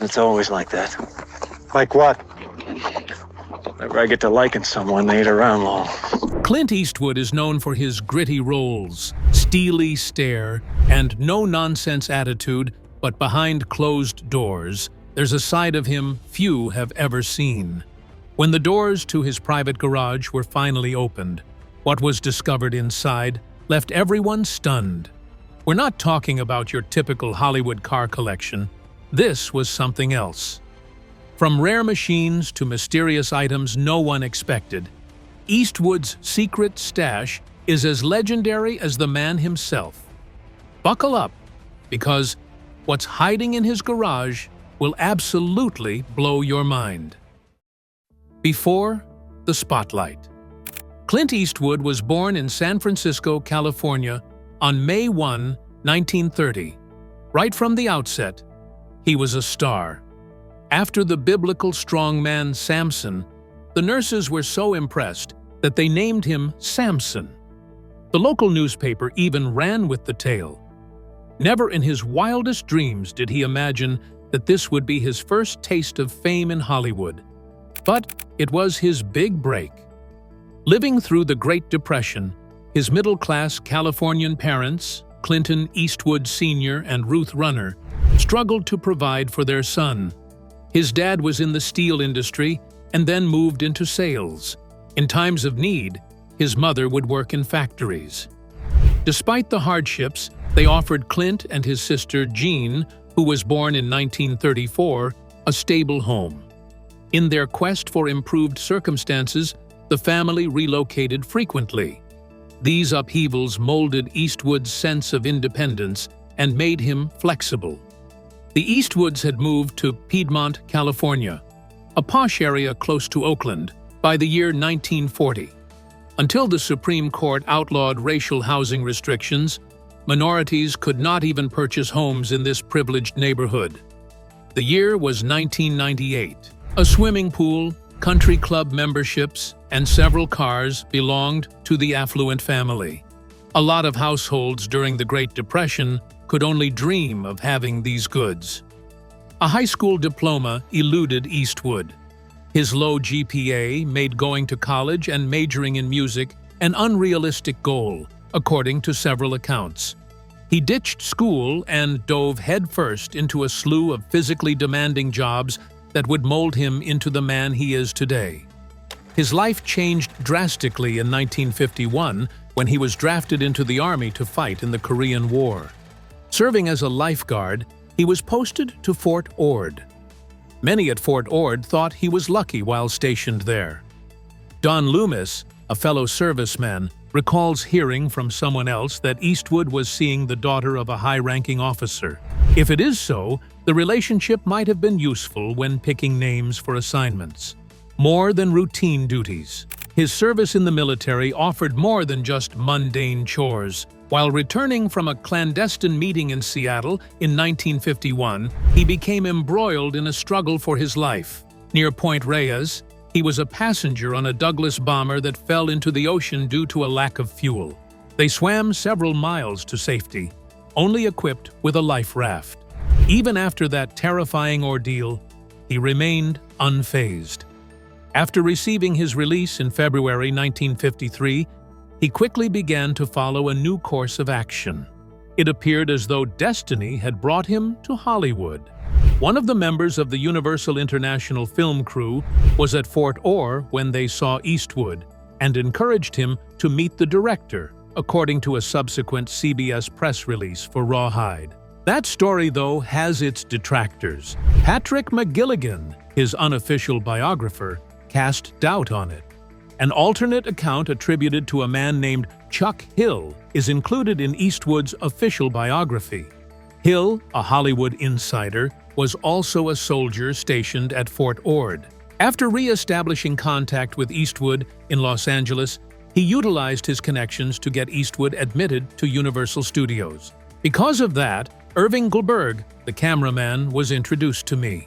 It's always like that. Like what? Whenever I get to liking someone, they ain't around long. Clint Eastwood is known for his gritty roles, steely stare, and no-nonsense attitude, but behind closed doors, there's a side of him few have ever seen. When the doors to his private garage were finally opened, what was discovered inside left everyone stunned. We're not talking about your typical Hollywood car collection. This was something else. From rare machines to mysterious items no one expected, Eastwood's secret stash is as legendary as the man himself. Buckle up, because what's hiding in his garage will absolutely blow your mind. Before the spotlight. Clint Eastwood was born in San Francisco, California on May 1, 1930. Right from the outset, he was a star. After the biblical strongman Samson, the nurses were so impressed that they named him Samson. The local newspaper even ran with the tale. Never in his wildest dreams did he imagine that this would be his first taste of fame in Hollywood. But it was his big break. Living through the Great Depression, his middle-class Californian parents, Clinton Eastwood Sr. and Ruth Runner, struggled to provide for their son. His dad was in the steel industry and then moved into sales. In times of need, his mother would work in factories. Despite the hardships, they offered Clint and his sister Jean, who was born in 1934, a stable home. In their quest for improved circumstances, the family relocated frequently. These upheavals molded Eastwood's sense of independence and made him flexible. The Eastwoods had moved to Piedmont, California, a posh area close to Oakland, by the year 1940. Until the Supreme Court outlawed racial housing restrictions, minorities could not even purchase homes in this privileged neighborhood. The year was 1998. A swimming pool, country club memberships, and several cars belonged to the affluent family. A lot of households during the Great Depression could only dream of having these goods. A high school diploma eluded Eastwood. His low GPA made going to college and majoring in music an unrealistic goal, according to several accounts. He ditched school and dove headfirst into a slew of physically demanding jobs that would mold him into the man he is today. His life changed drastically in 1951 when he was drafted into the army to fight in the Korean War. Serving as a lifeguard, he was posted to Fort Ord. Many at Fort Ord thought he was lucky while stationed there. Don Loomis, a fellow serviceman, recalls hearing from someone else that Eastwood was seeing the daughter of a high-ranking officer. If it is so, the relationship might have been useful when picking names for assignments. More than routine duties. His service in the military offered more than just mundane chores. While returning from a clandestine meeting in Seattle in 1951, he became embroiled in a struggle for his life. Near Point Reyes, he was a passenger on a Douglas bomber that fell into the ocean due to a lack of fuel. They swam several miles to safety, only equipped with a life raft. Even after that terrifying ordeal, he remained unfazed. After receiving his release in February 1953, he quickly began to follow a new course of action. It appeared as though destiny had brought him to Hollywood. One of the members of the Universal International film crew was at Fort Ord when they saw Eastwood and encouraged him to meet the director, according to a subsequent CBS press release for Rawhide. That story, though, has its detractors. Patrick McGilligan, his unofficial biographer, cast doubt on it. An alternate account attributed to a man named Chuck Hill is included in Eastwood's official biography. Hill, a Hollywood insider, was also a soldier stationed at Fort Ord. After re-establishing contact with Eastwood in Los Angeles, he utilized his connections to get Eastwood admitted to Universal Studios. Because of that, Irving Goldberg, the cameraman, was introduced to me.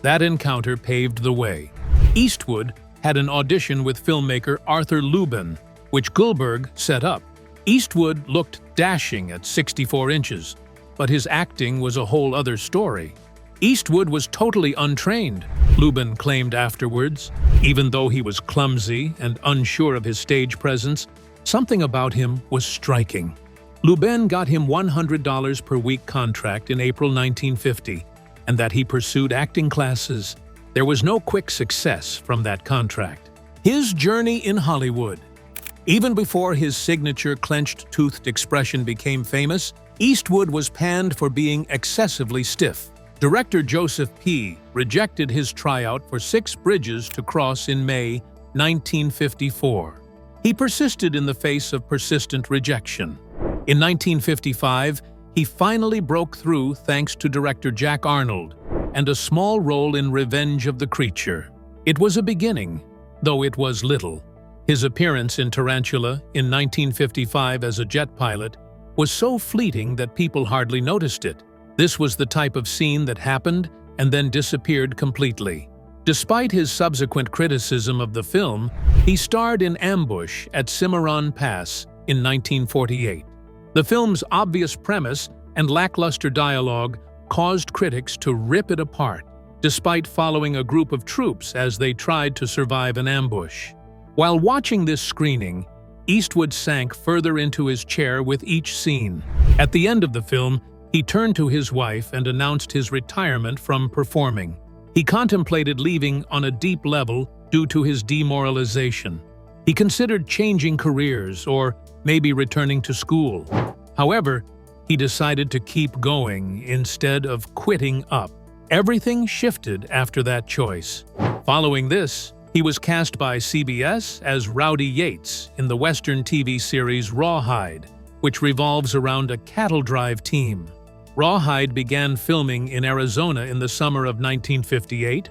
That encounter paved the way. Eastwood had an audition with filmmaker Arthur Lubin, which Goldberg set up. Eastwood looked dashing at 64 inches, but his acting was a whole other story. Eastwood was totally untrained, Lubin claimed afterwards. Even though he was clumsy and unsure of his stage presence, something about him was striking. Lubin got him $100 per week contract in April 1950, and that he pursued acting classes. There was no quick success from that contract. His journey in Hollywood. Even before his signature clenched-toothed expression became famous, Eastwood was panned for being excessively stiff. Director Joseph P. rejected his tryout for 6 bridges to cross in May 1954. He persisted in the face of persistent rejection. In 1955, he finally broke through thanks to director Jack Arnold and a small role in Revenge of the Creature. It was a beginning, though it was little. His appearance in Tarantula in 1955 as a jet pilot was so fleeting that people hardly noticed it. This was the type of scene that happened and then disappeared completely. Despite his subsequent criticism of the film, he starred in Ambush at Cimarron Pass in 1948. The film's obvious premise and lackluster dialogue caused critics to rip it apart, despite following a group of troops as they tried to survive an ambush. While watching this screening, Eastwood sank further into his chair with each scene. At the end of the film, he turned to his wife and announced his retirement from performing. He contemplated leaving on a deep level due to his demoralization. He considered changing careers or maybe returning to school. However, he decided to keep going instead of quitting up. Everything shifted after that choice. Following this, he was cast by CBS as Rowdy Yates in the Western TV series Rawhide, which revolves around a cattle drive team. Rawhide began filming in Arizona in the summer of 1958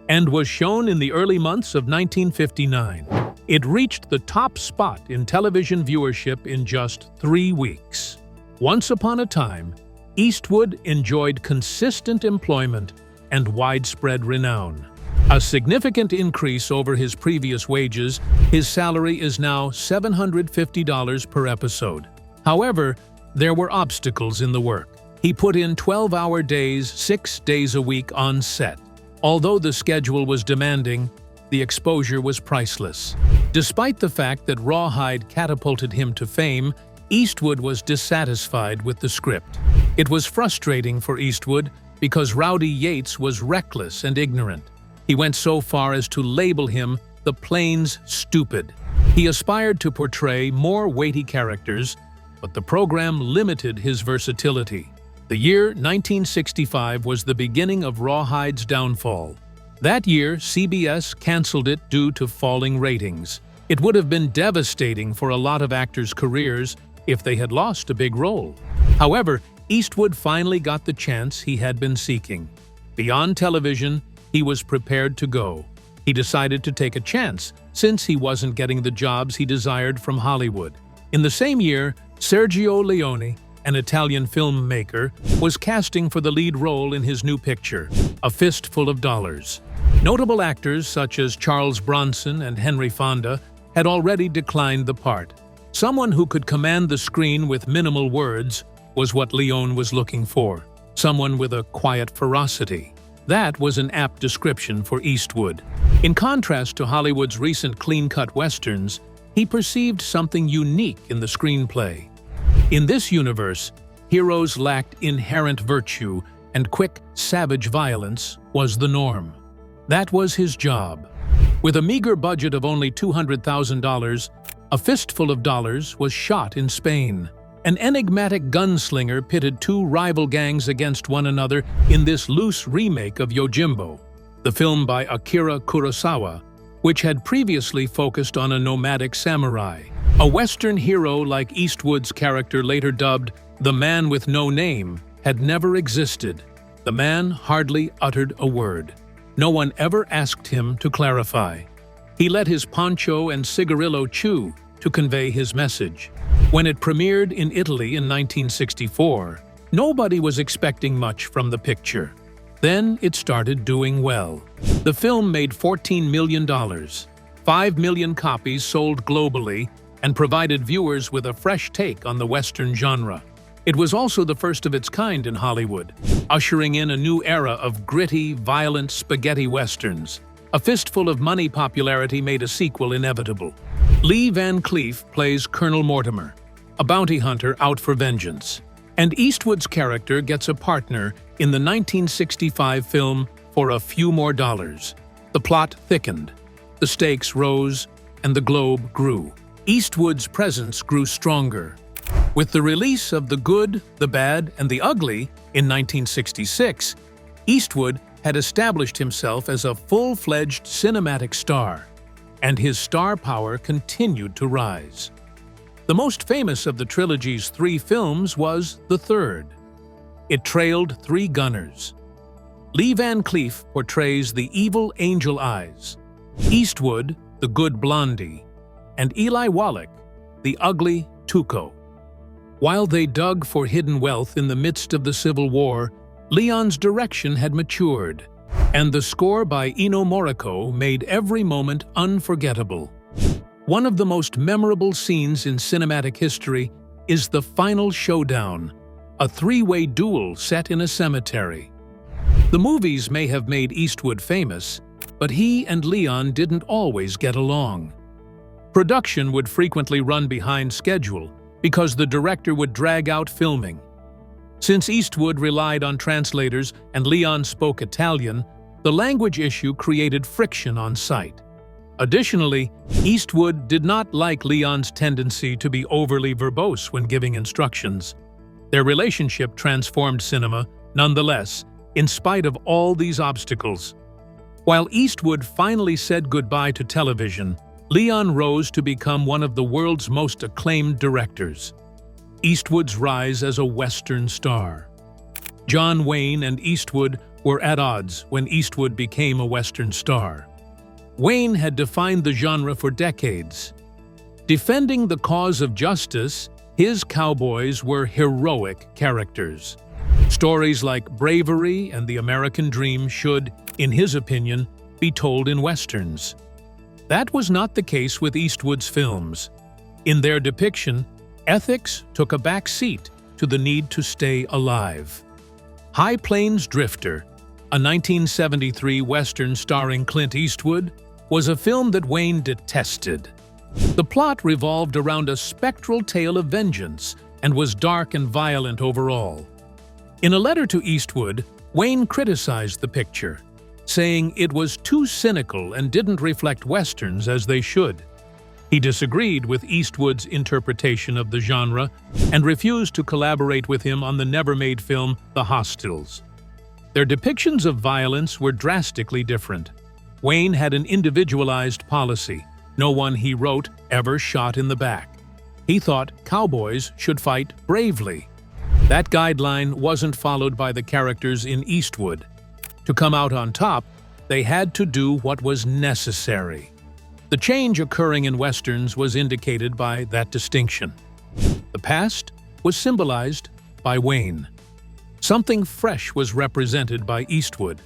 and was shown in the early months of 1959. It reached the top spot in television viewership in just 3 weeks. Once upon a time, Eastwood enjoyed consistent employment and widespread renown. A significant increase over his previous wages, his salary is now $750 per episode. However, there were obstacles in the work. He put in 12-hour days, 6 days a week on set. Although the schedule was demanding, the exposure was priceless. Despite the fact that Rawhide catapulted him to fame, Eastwood was dissatisfied with the script. It was frustrating for Eastwood because Rowdy Yates was reckless and ignorant. He went so far as to label him the Plains Stupid. He aspired to portray more weighty characters, but the program limited his versatility. The year 1965 was the beginning of Rawhide's downfall. That year, CBS canceled it due to falling ratings. It would have been devastating for a lot of actors' careers if they had lost a big role. However, Eastwood finally got the chance he had been seeking. Beyond television, he was prepared to go. He decided to take a chance, since he wasn't getting the jobs he desired from Hollywood. In the same year, Sergio Leone, an Italian filmmaker, was casting for the lead role in his new picture, A Fistful of Dollars. Notable actors such as Charles Bronson and Henry Fonda had already declined the part. Someone who could command the screen with minimal words was what Leone was looking for. Someone with a quiet ferocity. That was an apt description for Eastwood. In contrast to Hollywood's recent clean-cut westerns, he perceived something unique in the screenplay. In this universe, heroes lacked inherent virtue, and quick, savage violence was the norm. That was his job. With a meager budget of only $200,000, A Fistful of Dollars was shot in Spain. An enigmatic gunslinger pitted 2 rival gangs against one another in this loose remake of Yojimbo, the film by Akira Kurosawa, which had previously focused on a nomadic samurai. A Western hero like Eastwood's character, later dubbed the Man with No Name, had never existed. The man hardly uttered a word. No one ever asked him to clarify. He let his poncho and cigarillo chew to convey his message. When it premiered in Italy in 1964, nobody was expecting much from the picture. Then it started doing well. The film made $14 million, 5 million copies sold globally, and provided viewers with a fresh take on the Western genre. It was also the first of its kind in Hollywood. ushering in a new era of gritty, violent spaghetti westerns. A Fistful of Money popularity made a sequel inevitable. Lee Van Cleef plays Colonel Mortimer, a bounty hunter out for vengeance. And Eastwood's character gets a partner in the 1965 film For a Few More Dollars. The plot thickened, the stakes rose, and the globe grew. Eastwood's presence grew stronger. With the release of The Good, the Bad, and the Ugly in 1966, Eastwood had established himself as a full-fledged cinematic star, and his star power continued to rise. The most famous of the trilogy's 3 films was the third. It trailed 3 gunners. Lee Van Cleef portrays the evil Angel Eyes, Eastwood, the good Blondie, and Eli Wallach, the ugly Tuco. While they dug for hidden wealth in the midst of the Civil War, Leon's direction had matured, and the score by Ennio Morricone made every moment unforgettable. One of the most memorable scenes in cinematic history is the final showdown, a 3-way duel set in a cemetery. The movies may have made Eastwood famous, but he and Leon didn't always get along. Production would frequently run behind schedule because the director would drag out filming. Since Eastwood relied on translators and Leon spoke Italian, the language issue created friction on site. Additionally, Eastwood did not like Leon's tendency to be overly verbose when giving instructions. Their relationship transformed cinema, nonetheless, in spite of all these obstacles. While Eastwood finally said goodbye to television, Leon rose to become one of the world's most acclaimed directors. Eastwood's rise as a Western star. John Wayne and Eastwood were at odds when Eastwood became a Western star. Wayne had defined the genre for decades. Defending the cause of justice, his cowboys were heroic characters. Stories like bravery and the American dream should, in his opinion, be told in westerns. That was not the case with Eastwood's films. In their depiction, ethics took a back seat to the need to stay alive. High Plains Drifter, a 1973 western starring Clint Eastwood, was a film that Wayne detested. The plot revolved around a spectral tale of vengeance and was dark and violent overall. In a letter to Eastwood, Wayne criticized the picture, saying it was too cynical and didn't reflect westerns as they should. He disagreed with Eastwood's interpretation of the genre and refused to collaborate with him on the never-made film The Hostiles. Their depictions of violence were drastically different. Wayne had an individualized policy. No one he wrote ever shot in the back. He thought cowboys should fight bravely. That guideline wasn't followed by the characters in Eastwood. To come out on top, they had to do what was necessary. The change occurring in westerns was indicated by that distinction. The past was symbolized by Wayne. Something fresh was represented by Eastwood.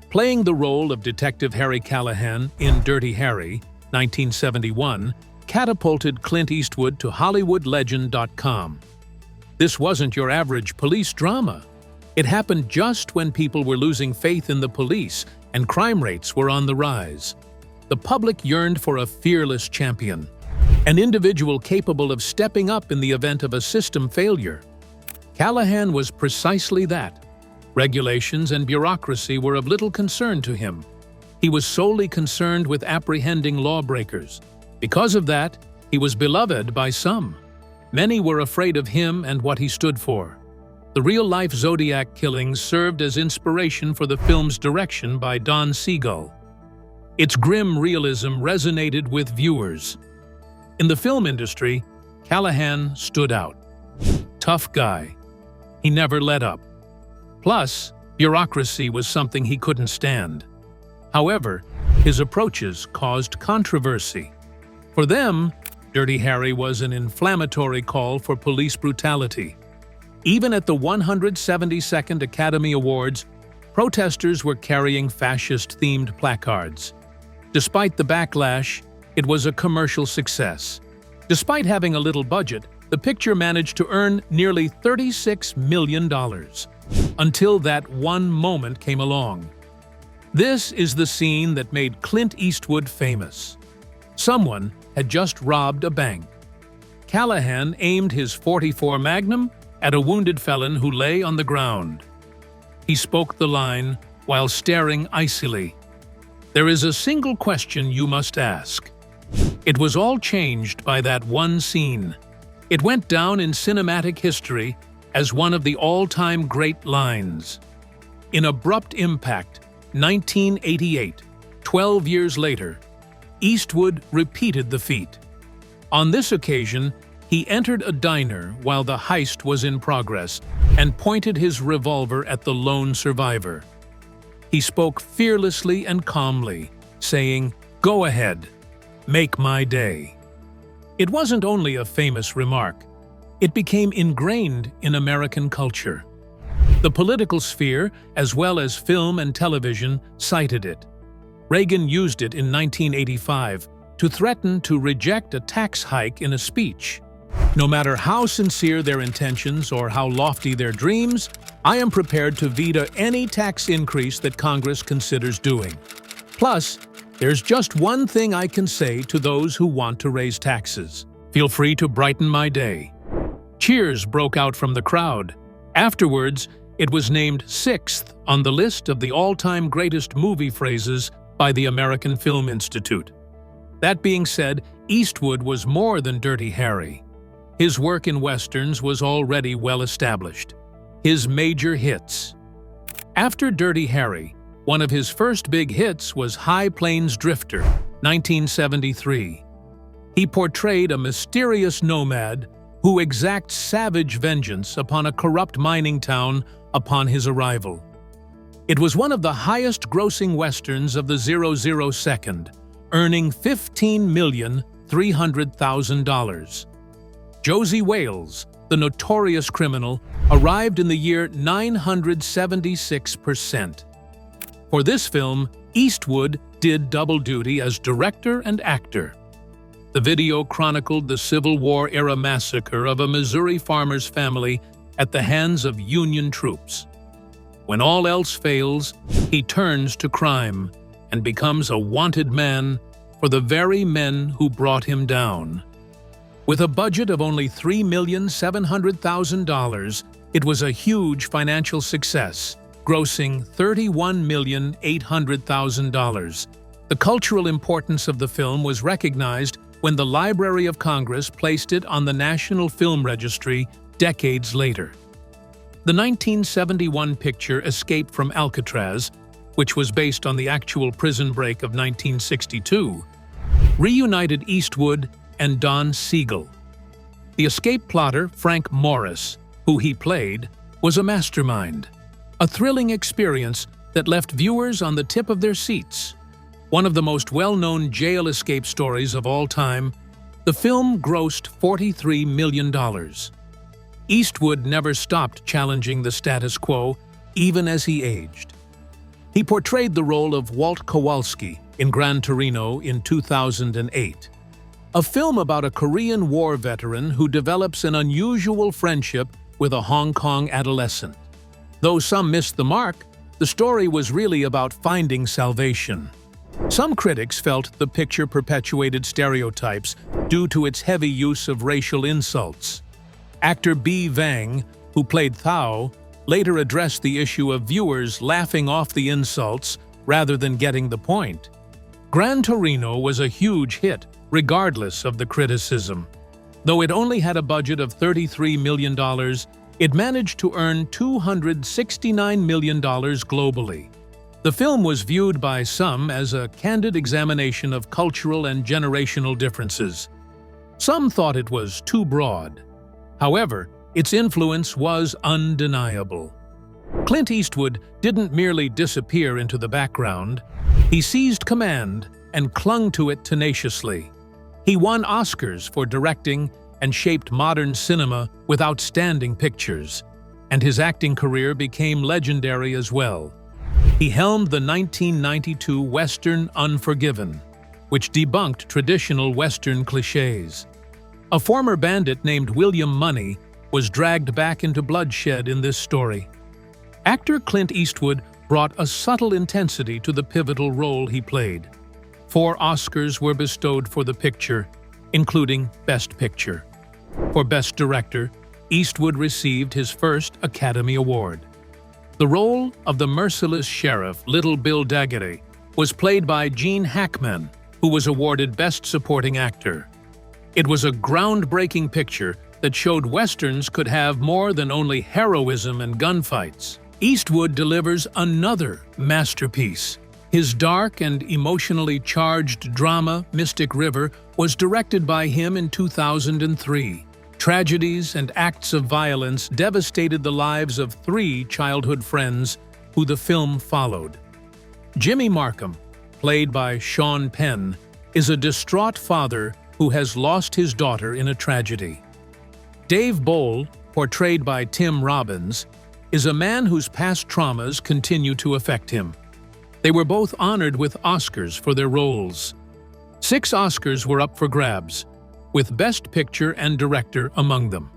Playing the role of Detective Harry Callahan in Dirty Harry, 1971, catapulted Clint Eastwood to HollywoodLegend.com. This wasn't your average police drama. It happened just when people were losing faith in the police and crime rates were on the rise. The public yearned for a fearless champion, an individual capable of stepping up in the event of a system failure. Callahan was precisely that. Regulations and bureaucracy were of little concern to him. He was solely concerned with apprehending lawbreakers. Because of that, he was beloved by some. Many were afraid of him and what he stood for. The real-life Zodiac killings served as inspiration for the film's direction by Don Siegel. Its grim realism resonated with viewers. In the film industry, Callahan stood out. Tough guy. He never let up. Plus, bureaucracy was something he couldn't stand. However, his approaches caused controversy. For them, Dirty Harry was an inflammatory call for police brutality. Even at the 172nd Academy Awards, protesters were carrying fascist-themed placards. Despite the backlash, it was a commercial success. Despite having a little budget, the picture managed to earn nearly $36 million. until that one moment came along. This is the scene that made Clint Eastwood famous. Someone had just robbed a bank. Callahan aimed his .44 Magnum at a wounded felon who lay on the ground. He spoke the line while staring icily. There is a single question you must ask. It was all changed by that one scene. It went down in cinematic history as one of the all-time great lines. In Abrupt Impact, 1988, 12 years later, Eastwood repeated the feat. On this occasion, he entered a diner while the heist was in progress and pointed his revolver at the lone survivor. He spoke fearlessly and calmly, saying, "Go ahead, make my day." It wasn't only a famous remark. It became ingrained in American culture. The political sphere, as well as film and television, cited it. Reagan used it in 1985 to threaten to reject a tax hike in a speech. No matter how sincere their intentions or how lofty their dreams, I am prepared to veto any tax increase that Congress considers doing. Plus, there's just one thing I can say to those who want to raise taxes. Feel free to brighten my day. Cheers broke out from the crowd. Afterwards, it was named 6th on the list of the all-time greatest movie phrases by the American Film Institute. That being said, Eastwood was more than Dirty Harry. His work in westerns was already well established. His major hits. After Dirty Harry, one of his first big hits was High Plains Drifter, 1973. He portrayed a mysterious nomad who exacts savage vengeance upon a corrupt mining town upon his arrival. It was one of the highest-grossing westerns of the 00 earning $15,300,000. Josie Wales, the notorious criminal, arrived in the year 976%. For this film, Eastwood did double duty as director and actor. The video chronicled the Civil War-era massacre of a Missouri farmer's family at the hands of Union troops. When all else fails, he turns to crime and becomes a wanted man for the very men who brought him down. With a budget of only $3,700,000, it was a huge financial success, grossing $31,800,000. The cultural importance of the film was recognized when the Library of Congress placed it on the National Film Registry decades later. The 1971 picture Escape from Alcatraz, which was based on the actual prison break of 1962, reunited Eastwood and Don Siegel. The escape plotter, Frank Morris, who he played, was a mastermind. A thrilling experience that left viewers on the tip of their seats. One of the most well-known jail escape stories of all time, the film grossed $43 million. Eastwood never stopped challenging the status quo, even as he aged. He portrayed the role of Walt Kowalski in Gran Torino in 2008. A film about a Korean War veteran who develops an unusual friendship with a Hong Kong adolescent. Though some missed the mark, the story was really about finding salvation. Some critics felt the picture perpetuated stereotypes due to its heavy use of racial insults. Actor B. Vang, who played Thao, later addressed the issue of viewers laughing off the insults rather than getting the point. Gran Torino was a huge hit, regardless of the criticism. Though it only had a budget of $33 million, it managed to earn $269 million globally. The film was viewed by some as a candid examination of cultural and generational differences. Some thought it was too broad. However, its influence was undeniable. Clint Eastwood didn't merely disappear into the background. He seized command and clung to it tenaciously. He won Oscars for directing and shaped modern cinema with outstanding pictures, and his acting career became legendary as well. He helmed the 1992 Western Unforgiven, which debunked traditional Western cliches. A former bandit named William Money was dragged back into bloodshed in this story. Actor Clint Eastwood brought a subtle intensity to the pivotal role he played. 4 Oscars were bestowed for the picture, including Best Picture. For Best Director, Eastwood received his first Academy Award. The role of the merciless sheriff, Little Bill Daggett, was played by Gene Hackman, who was awarded Best Supporting Actor. It was a groundbreaking picture that showed Westerns could have more than only heroism and gunfights. Eastwood delivers another masterpiece. His dark and emotionally charged drama, Mystic River, was directed by him in 2003. Tragedies and acts of violence devastated the lives of 3 childhood friends who the film followed. Jimmy Markham, played by Sean Penn, is a distraught father who has lost his daughter in a tragedy. Dave Bohl, portrayed by Tim Robbins, is a man whose past traumas continue to affect him. They were both honored with Oscars for their roles. 6 Oscars were up for grabs, with Best Picture and Director among them.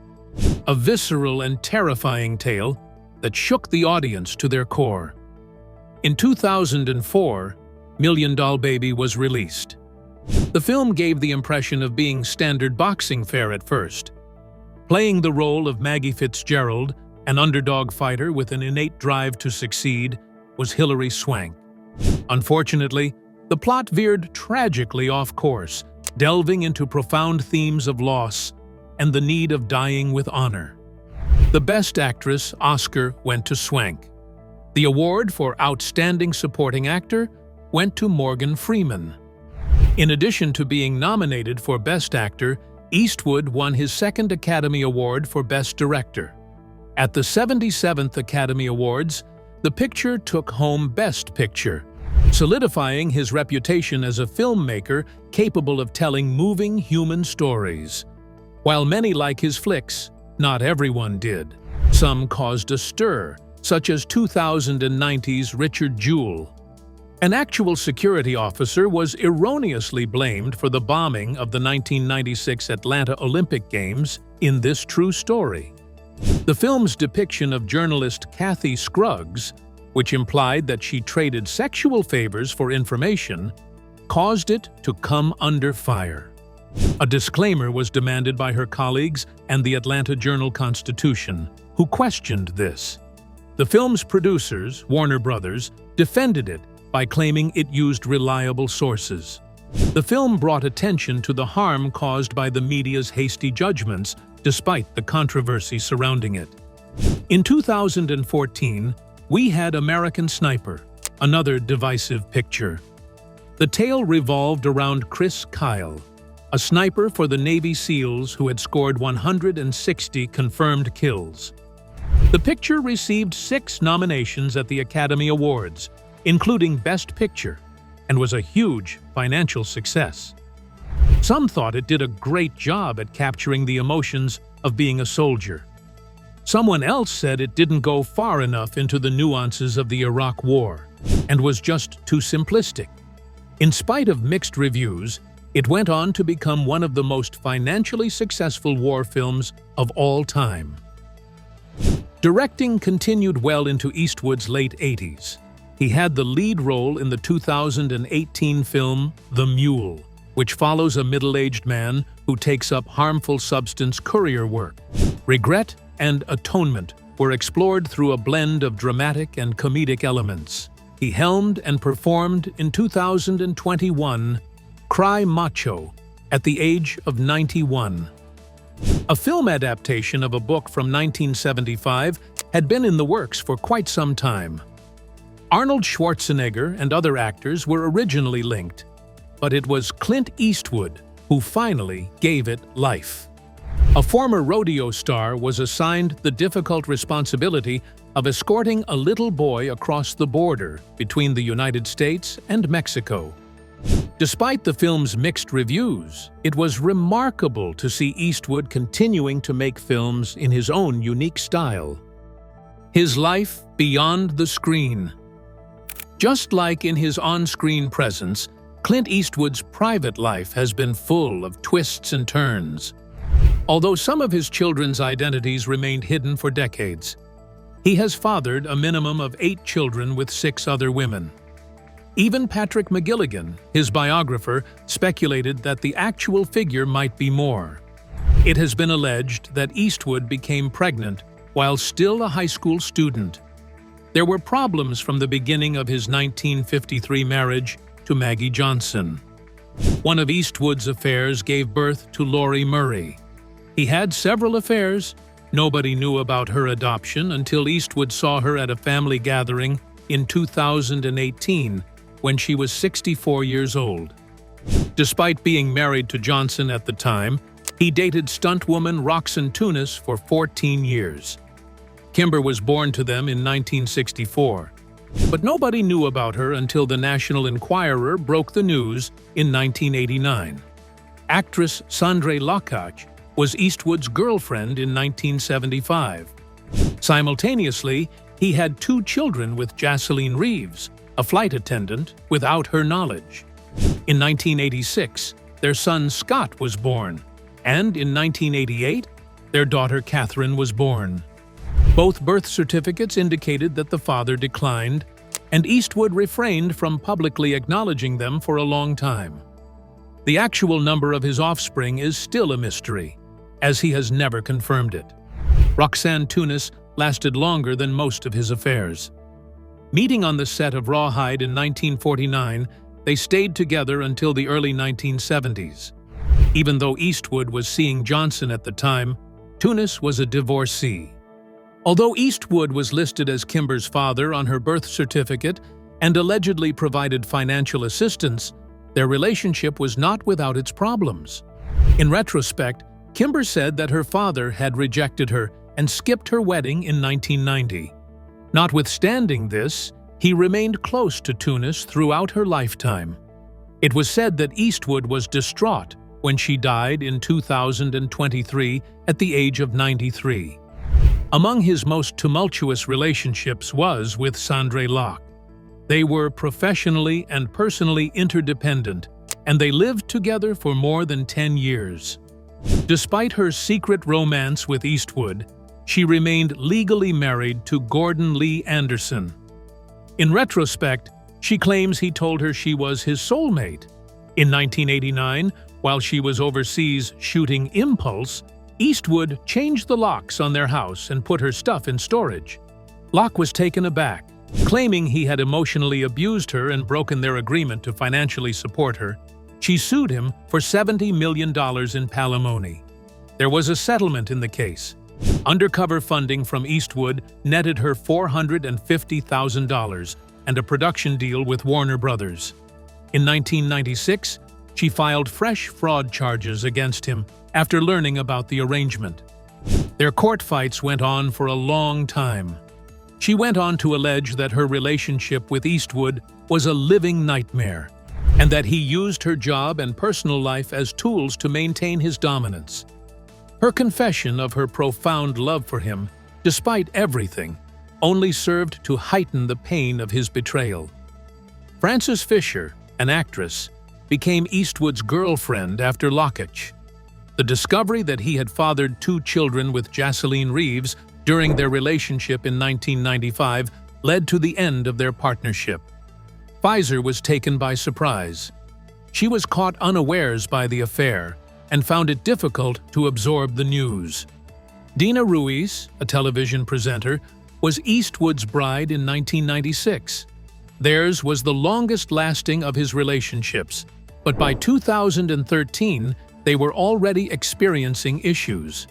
A visceral and terrifying tale that shook the audience to their core. In 2004, Million Doll Baby was released. The film gave the impression of being standard boxing fare at first. Playing the role of Maggie Fitzgerald, an underdog fighter with an innate drive to succeed, was Hilary Swank. Unfortunately, the plot veered tragically off course, delving into profound themes of loss and the need of dying with honor. The Best Actress Oscar went to Swank. The award for Outstanding Supporting Actor went to Morgan Freeman. In addition to being nominated for Best Actor, Eastwood won his 2nd Academy Award for Best Director. At the 77th Academy Awards, the picture took home Best Picture, solidifying his reputation as a filmmaker capable of telling moving human stories. While many like his flicks, not everyone did. Some caused a stir, such as 2090's Richard Jewell. An actual security officer was erroneously blamed for the bombing of the 1996 Atlanta Olympic Games in this true story. The film's depiction of journalist Kathy Scruggs, which implied that she traded sexual favors for information, caused it to come under fire. A disclaimer was demanded by her colleagues and the Atlanta Journal-Constitution, who questioned this. The film's producers, Warner Brothers, defended it by claiming it used reliable sources. The film brought attention to the harm caused by the media's hasty judgments, despite the controversy surrounding it. In 2014, we had American Sniper, another divisive picture. The tale revolved around Chris Kyle, a sniper for the Navy SEALs who had scored 160 confirmed kills. The picture received 6 nominations at the Academy Awards, including Best Picture, and was a huge financial success. Some thought it did a great job at capturing the emotions of being a soldier. Someone else said it didn't go far enough into the nuances of the Iraq War and was just too simplistic. In spite of mixed reviews, it went on to become one of the most financially successful war films of all time. Directing continued well into Eastwood's late 80s. He had the lead role in the 2018 film The Mule, which follows a middle-aged man who takes up harmful substance courier work. Regret and atonement were explored through a blend of dramatic and comedic elements. He helmed and performed in 2021 Cry Macho at the age of 91. A film adaptation of a book from 1975 had been in the works for quite some time. Arnold Schwarzenegger and other actors were originally linked, but it was Clint Eastwood who finally gave it life. A former rodeo star was assigned the difficult responsibility of escorting a little boy across the border between the United States and Mexico. Despite the film's mixed reviews, it was remarkable to see Eastwood continuing to make films in his own unique style. His life beyond the screen. Just like in his on-screen presence, Clint Eastwood's private life has been full of twists and turns. Although some of his children's identities remained hidden for decades, He has fathered a minimum of 8 children with 6 other women. Even Patrick McGilligan, his biographer, speculated that the actual figure might be more. It has been alleged that Eastwood became pregnant while still a high school student. There were problems from the beginning of his 1953 marriage to Maggie Johnson. One of Eastwood's affairs gave birth to Laurie Murray. He had several affairs. Nobody knew about her adoption until Eastwood saw her at a family gathering in 2018 when she was 64 years old. Despite being married to Johnson at the time, he dated stuntwoman Roxanne Tunis for 14 years. Kimber was born to them in 1964. But nobody knew about her until the National Enquirer broke the news in 1989. Actress Sondre Lockhart was Eastwood's girlfriend in 1975. Simultaneously, he had 2 children with Jocelyn Reeves, a flight attendant, without her knowledge. In 1986, their son Scott was born, and in 1988, their daughter Catherine was born. Both birth certificates indicated that the father declined, and Eastwood refrained from publicly acknowledging them for a long time. The actual number of his offspring is still a mystery, as he has never confirmed it. Roxanne Tunis lasted longer than most of his affairs. Meeting on the set of Rawhide in 1949, they stayed together until the early 1970s. Even though Eastwood was seeing Johnson at the time, Tunis was a divorcee. Although Eastwood was listed as Kimber's father on her birth certificate and allegedly provided financial assistance, their relationship was not without its problems. In retrospect, Kimber said that her father had rejected her and skipped her wedding in 1990. Notwithstanding this, he remained close to Tunis throughout her lifetime. It was said that Eastwood was distraught when she died in 2023 at the age of 93. Among his most tumultuous relationships was with Sondre Locke. They were professionally and personally interdependent, and they lived together for more than 10 years. Despite her secret romance with Eastwood, she remained legally married to Gordon Lee Anderson. In retrospect, she claims he told her she was his soulmate. In 1989, while she was overseas shooting Impulse, Eastwood changed the locks on their house and put her stuff in storage. Locke was taken aback, claiming he had emotionally abused her and broken their agreement to financially support her. She sued him for $70 million in palimony. There was a settlement in the case. Undercover funding from Eastwood netted her $450,000 and a production deal with Warner Brothers. In 1996, she filed fresh fraud charges against him after learning about the arrangement. Their court fights went on for a long time. She went on to allege that her relationship with Eastwood was a living nightmare, and that he used her job and personal life as tools to maintain his dominance. Her confession of her profound love for him, despite everything, only served to heighten the pain of his betrayal. Frances Fisher, an actress, became Eastwood's girlfriend after Lockhart. The discovery that he had fathered 2 children with Jocelyn Reeves during their relationship in 1995 led to the end of their partnership. Pfizer was taken by surprise. She was caught unawares by the affair and found it difficult to absorb the news. Dina Ruiz, a television presenter, was Eastwood's bride in 1996. Theirs was the longest-lasting of his relationships, but by 2013, they were already experiencing issues.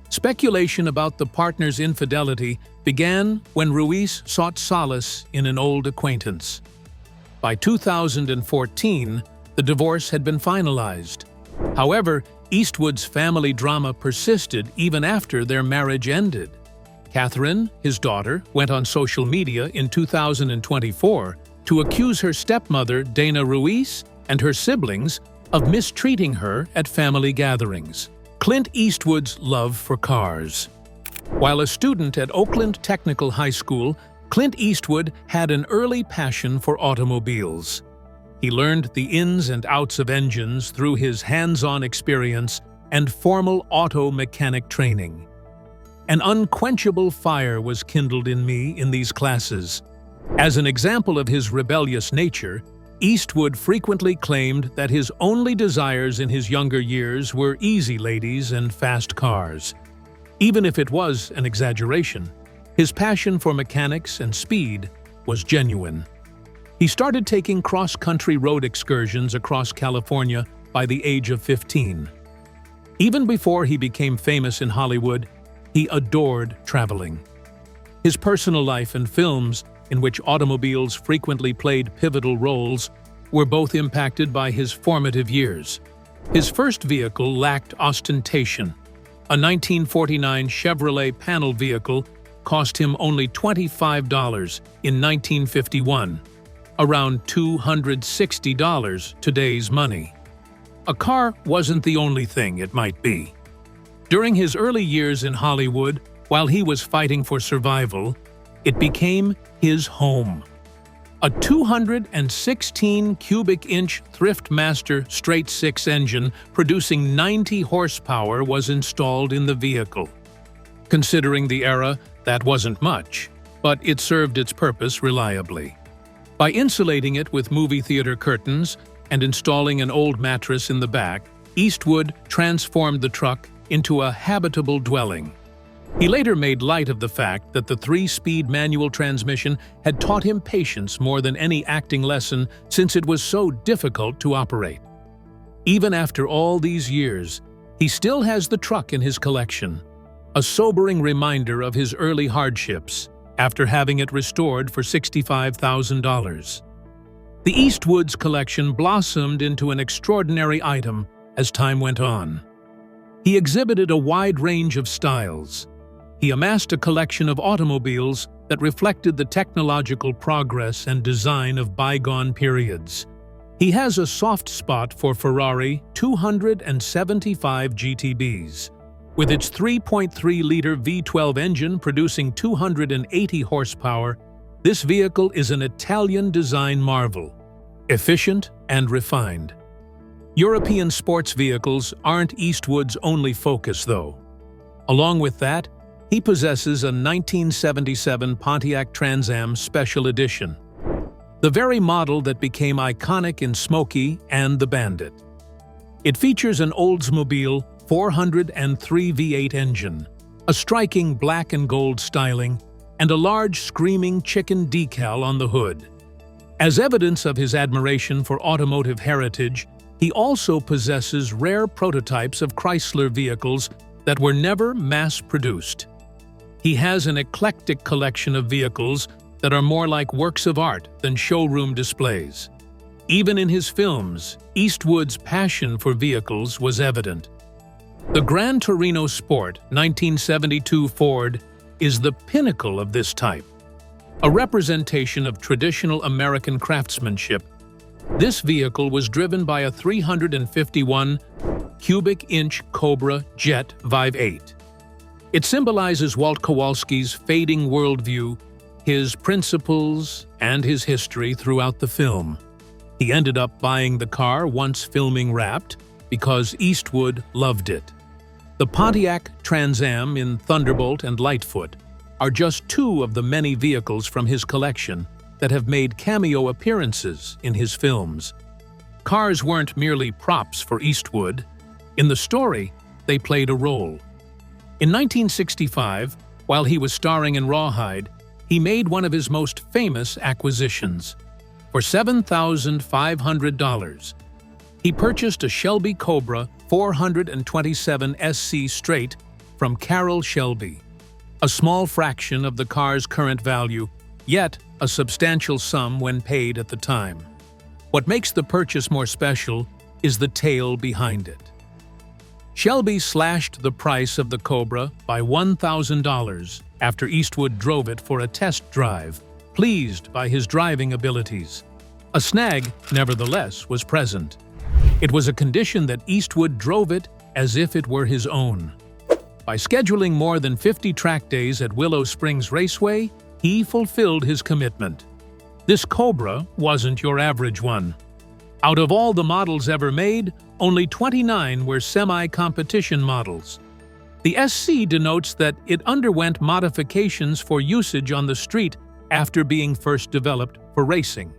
Speculation about the partner's infidelity began when Ruiz sought solace in an old acquaintance. By 2014, the divorce had been finalized. However, Eastwood's family drama persisted even after their marriage ended. Catherine, his daughter, went on social media in 2024 to accuse her stepmother, Dana Ruiz, and her siblings of mistreating her at family gatherings. Clint Eastwood's love for cars. While a student at Oakland Technical High School, Clint Eastwood had an early passion for automobiles. He learned the ins and outs of engines through his hands-on experience and formal auto mechanic training. An unquenchable fire was kindled in me in these classes. As an example of his rebellious nature, Eastwood frequently claimed that his only desires in his younger years were easy ladies and fast cars. Even if it was an exaggeration, his passion for mechanics and speed was genuine. He started taking cross-country road excursions across California by the age of 15. Even before he became famous in Hollywood, he adored traveling. His personal life and films, in which automobiles frequently played pivotal roles, were both impacted by his formative years. His first vehicle lacked ostentation. A 1949 Chevrolet panel vehicle cost him only $25 in 1951, around $260 today's money. A car wasn't the only thing it might be. During his early years in Hollywood, while he was fighting for survival, it became his home. A 216 cubic inch Thriftmaster straight-six engine producing 90 horsepower was installed in the vehicle. Considering the era, that wasn't much, but it served its purpose reliably. By insulating it with movie theater curtains and installing an old mattress in the back, Eastwood transformed the truck into a habitable dwelling. He later made light of the fact that the 3-speed manual transmission had taught him patience more than any acting lesson since it was so difficult to operate. Even after all these years, he still has the truck in his collection, a sobering reminder of his early hardships after having it restored for $65,000. The Eastwood's collection blossomed into an extraordinary item as time went on. He exhibited a wide range of styles. He amassed a collection of automobiles that reflected the technological progress and design of bygone periods. He has a soft spot for Ferrari 275 GTBs. With its 3.3-liter V12 engine producing 280 horsepower, this vehicle is an Italian design marvel, efficient and refined. European sports vehicles aren't Eastwood's only focus, though. Along with that, he possesses a 1977 Pontiac Trans Am Special Edition, the very model that became iconic in Smokey and the Bandit. It features an Oldsmobile 403 V8 engine, a striking black and gold styling, and a large screaming chicken decal on the hood. As evidence of his admiration for automotive heritage, he also possesses rare prototypes of Chrysler vehicles that were never mass-produced. He has an eclectic collection of vehicles that are more like works of art than showroom displays. Even in his films, Eastwood's passion for vehicles was evident. The Gran Torino Sport 1972 Ford is the pinnacle of this type. A representation of traditional American craftsmanship, this vehicle was driven by a 351 cubic inch Cobra Jet V8. It symbolizes Walt Kowalski's fading worldview, his principles, and his history throughout the film. He ended up buying the car once filming Wrapped because Eastwood loved it. The Pontiac Trans Am in Thunderbolt and Lightfoot are just two of the many vehicles from his collection that have made cameo appearances in his films. Cars weren't merely props for Eastwood. In the story, they played a role. In 1965, while he was starring in Rawhide, he made one of his most famous acquisitions. For $7,500, he purchased a Shelby Cobra 427 SC straight from Carroll Shelby, a small fraction of the car's current value, yet a substantial sum when paid at the time. What makes the purchase more special is the tale behind it. Shelby slashed the price of the Cobra by $1,000 after Eastwood drove it for a test drive, pleased by his driving abilities. A snag, nevertheless, was present. It was a condition that Eastwood drove it as if it were his own. By scheduling more than 50 track days at Willow Springs Raceway, he fulfilled his commitment. This Cobra wasn't your average one. Out of all the models ever made, only 29 were semi-competition models. The SC denotes that it underwent modifications for usage on the street after being first developed for racing.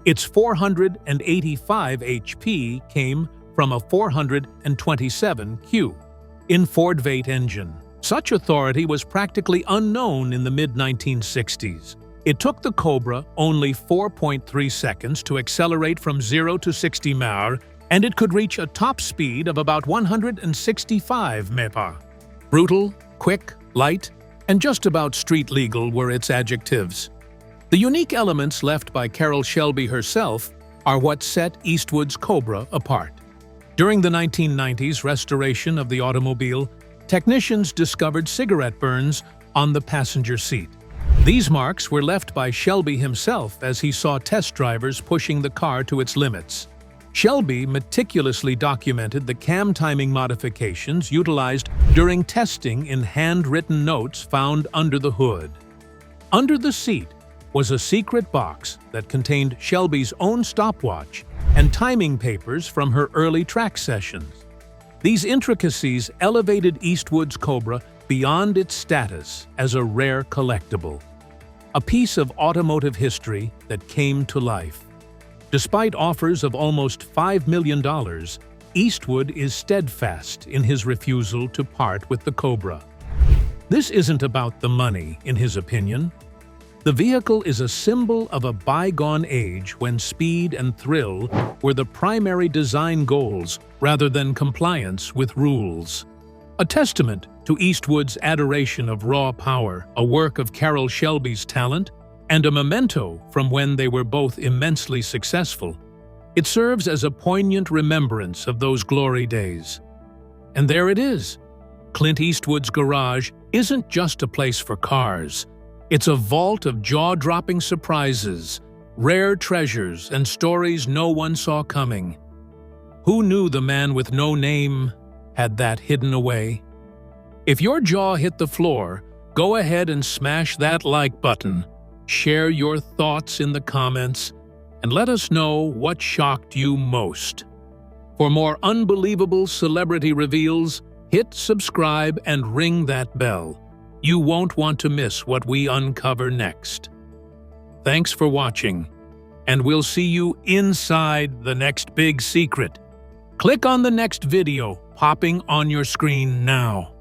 Its 485 HP came from a 427 Q in Ford Vate engine. Such authority was practically unknown in the mid-1960s. It took the Cobra only 4.3 seconds to accelerate from 0 to 60 mph, and it could reach a top speed of about 165 mph. Brutal, quick, light, and just about street legal were its adjectives. The unique elements left by Carroll Shelby herself are what set Eastwood's Cobra apart. During the 1990s restoration of the automobile, technicians discovered cigarette burns on the passenger seat. These marks were left by Shelby himself as he saw test drivers pushing the car to its limits. Shelby meticulously documented the cam timing modifications utilized during testing in handwritten notes found under the hood. Under the seat was a secret box that contained Shelby's own stopwatch and timing papers from her early track sessions. These intricacies elevated Eastwood's Cobra beyond its status as a rare collectible, a piece of automotive history that came to life. Despite offers of almost $5 million, Eastwood is steadfast in his refusal to part with the Cobra. This isn't about the money, in his opinion. The vehicle is a symbol of a bygone age when speed and thrill were the primary design goals rather than compliance with rules. A testament to Eastwood's adoration of raw power, a work of Carroll Shelby's talent, and a memento from when they were both immensely successful. It serves as a poignant remembrance of those glory days. And there it is. Clint Eastwood's garage isn't just a place for cars. It's a vault of jaw-dropping surprises, rare treasures, and stories no one saw coming. Who knew the man with no name had that hidden away? If your jaw hit the floor, go ahead and smash that like button. Share your thoughts in the comments, and let us know what shocked you most. For more unbelievable celebrity reveals, hit subscribe and ring that bell. You won't want to miss what we uncover next. Thanks for watching, and we'll see you inside the next big secret. Click on the next video popping on your screen now.